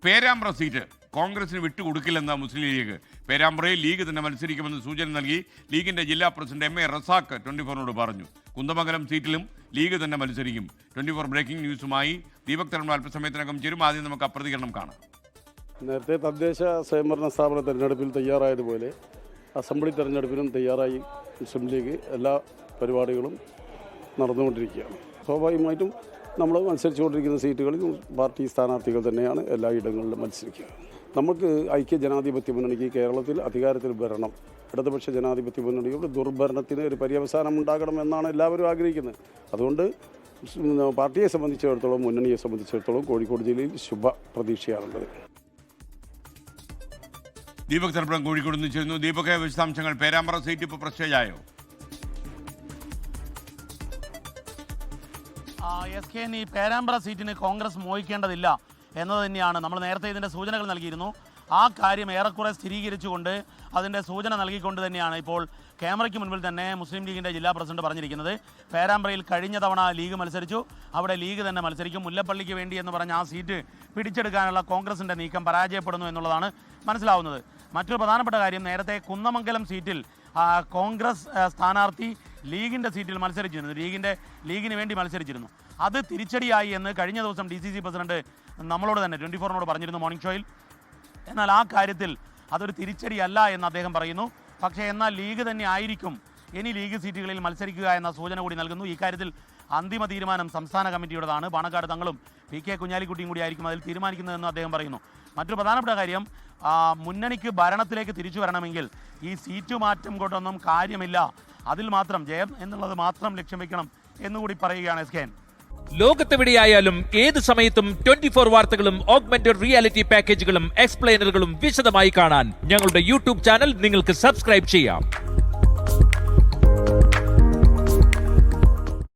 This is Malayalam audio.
പേരാമ്പ്ര സീറ്റ് കോൺഗ്രസിന് വിട്ടുകൊടുക്കില്ലെന്ന മുസ്ലിം ലീഗ്. പേരാമ്പ്രയിൽ ലീഗ് തന്നെ മത്സരിക്കുമെന്ന് സൂചന നൽകി ലീഗിന്റെ ജില്ലാ പ്രസിഡന്റ് എം എ റസാഖ് 24നോട് പറഞ്ഞു. കുന്ദമംഗലം സീറ്റിലും ലീഗ് തന്നെ മത്സരിക്കും. 24 ബ്രേക്കിംഗ് ന്യൂസുമായി ദീപക് തരംഗം അല്പസമയത്തിനകം ചേരും. ആദ്യം നമുക്ക് പ്രതികരണം കാണാം. നേരത്തെ തദ്ദേശ സ്വയംഭരണ സ്ഥാപന തെരഞ്ഞെടുപ്പിൽ തയ്യാറായതുപോലെ അസംബ്ലി തെരഞ്ഞെടുപ്പിനും തയ്യാറായി മുസ്ലിം ലീഗ് എല്ലാ പരിപാടികളും നടന്നുകൊണ്ടിരിക്കുകയാണ്. സ്വാഭാവികമായിട്ടും നമ്മൾ മത്സരിച്ചുകൊണ്ടിരിക്കുന്ന സീറ്റുകളിൽ പാർട്ടി സ്ഥാനാർത്ഥികൾ തന്നെയാണ് എല്ലാ ഇടങ്ങളിലും മത്സരിക്കുക. നമുക്ക് ഐക്യ ജനാധിപത്യ മുന്നണിക്ക് കേരളത്തിൽ അധികാരത്തിൽ വരണം. ഇടതുപക്ഷ ജനാധിപത്യ മുന്നണിയുടെ ദുർഭരണത്തിന് ഒരു പര്യവസാനം ഉണ്ടാകണം എന്നാണ് എല്ലാവരും ആഗ്രഹിക്കുന്നത്. അതുകൊണ്ട് പാർട്ടിയെ സംബന്ധിച്ചിടത്തോളം, മുന്നണിയെ സംബന്ധിച്ചിടത്തോളം കോഴിക്കോട് ജില്ലയിൽ ശുഭ പ്രതീക്ഷയാണുള്ളത്. ദീപക് തരംഗം കോഴിക്കോട് നിന്ന് ചേരുന്നു. ദീപക്, വിശദാംശങ്ങൾ. പേരാമ്പ്ര സീറ്റ് ഇപ്പോൾ പ്രശ്നമായോ? ഈ പേരാമ്പ്ര സീറ്റിന് കോൺഗ്രസ് മോഹിക്കേണ്ടതില്ല എന്നത് തന്നെയാണ് നമ്മൾ നേരത്തെ ഇതിൻ്റെ സൂചനകൾ നൽകിയിരുന്നു. ആ കാര്യം ഏറെക്കുറെ സ്ഥിരീകരിച്ചുകൊണ്ട് അതിൻ്റെ സൂചന നൽകിക്കൊണ്ട് തന്നെയാണ് ഇപ്പോൾ ക്യാമറയ്ക്ക് മുൻപിൽ തന്നെ മുസ്ലിം ലീഗിൻ്റെ ജില്ലാ പ്രസിഡന്റ് പറഞ്ഞിരിക്കുന്നത്. പേരാമ്പ്രയിൽ കഴിഞ്ഞ തവണ ലീഗ് മത്സരിച്ചു, അവിടെ ലീഗ് തന്നെ മത്സരിക്കും. മുല്ലപ്പള്ളിക്ക് വേണ്ടി എന്ന് പറഞ്ഞ ആ സീറ്റ് പിടിച്ചെടുക്കാനുള്ള കോൺഗ്രസിൻ്റെ നീക്കം പരാജയപ്പെടുന്നു എന്നുള്ളതാണ് മനസ്സിലാവുന്നത്. മറ്റൊരു പ്രധാനപ്പെട്ട കാര്യം, നേരത്തെ കുന്നമംഗലം സീറ്റിൽ കോൺഗ്രസ് സ്ഥാനാർത്ഥി ലീഗിൻ്റെ സീറ്റിൽ മത്സരിച്ചിരുന്നു, ലീഗിന് വേണ്ടി മത്സരിച്ചിരുന്നു. അത് തിരിച്ചടിയായി എന്ന് കഴിഞ്ഞ ദിവസം DCC പ്രസിഡന്റ് നമ്മളോട് തന്നെ 24നോട് പറഞ്ഞിരുന്നു മോർണിംഗ് ഷോയിൽ. എന്നാൽ ആ കാര്യത്തിൽ അതൊരു തിരിച്ചടിയല്ല എന്ന് അദ്ദേഹം പറയുന്നു. പക്ഷേ എന്നാൽ ലീഗ് തന്നെ ആയിരിക്കും ഇനി ലീഗ് സീറ്റുകളിൽ മത്സരിക്കുക എന്ന സൂചന കൂടി നൽകുന്നു. ഈ കാര്യത്തിൽ അന്തിമ തീരുമാനം സംസ്ഥാന കമ്മിറ്റിയുടേതാണ്. പാണക്കാട് തങ്ങളും PK കുഞ്ഞാലിക്കുട്ടിയും കൂടി ആയിരിക്കും അതിൽ തീരുമാനിക്കുന്നതെന്ന് അദ്ദേഹം പറയുന്നു. മറ്റൊരു പ്രധാനപ്പെട്ട കാര്യം, മുന്നണിക്ക് ഭരണത്തിലേക്ക് തിരിച്ചു വരണമെങ്കിൽ ഈ സീറ്റ് മാറ്റം കൊണ്ടൊന്നും കാര്യമില്ല, അതിൽ മാത്രം ജയം എന്നുള്ളത് മാത്രം ലക്ഷ്യം വെക്കണം എന്നുകൂടി പറയുകയാണ് SKN. ലോകത്തെവിടെയായാലും ഏത് സമയത്തും 24 വാർത്തകളും ഓഗ്മെന്റഡ് റിയാലിറ്റി പാക്കേജുകളും എക്സ്പ്ലെയിനറുകളും വിശദമായി കാണാൻ ഞങ്ങളുടെ YouTube ചാനൽ നിങ്ങൾക്ക് സബ്സ്ക്രൈബ് ചെയ്യാം.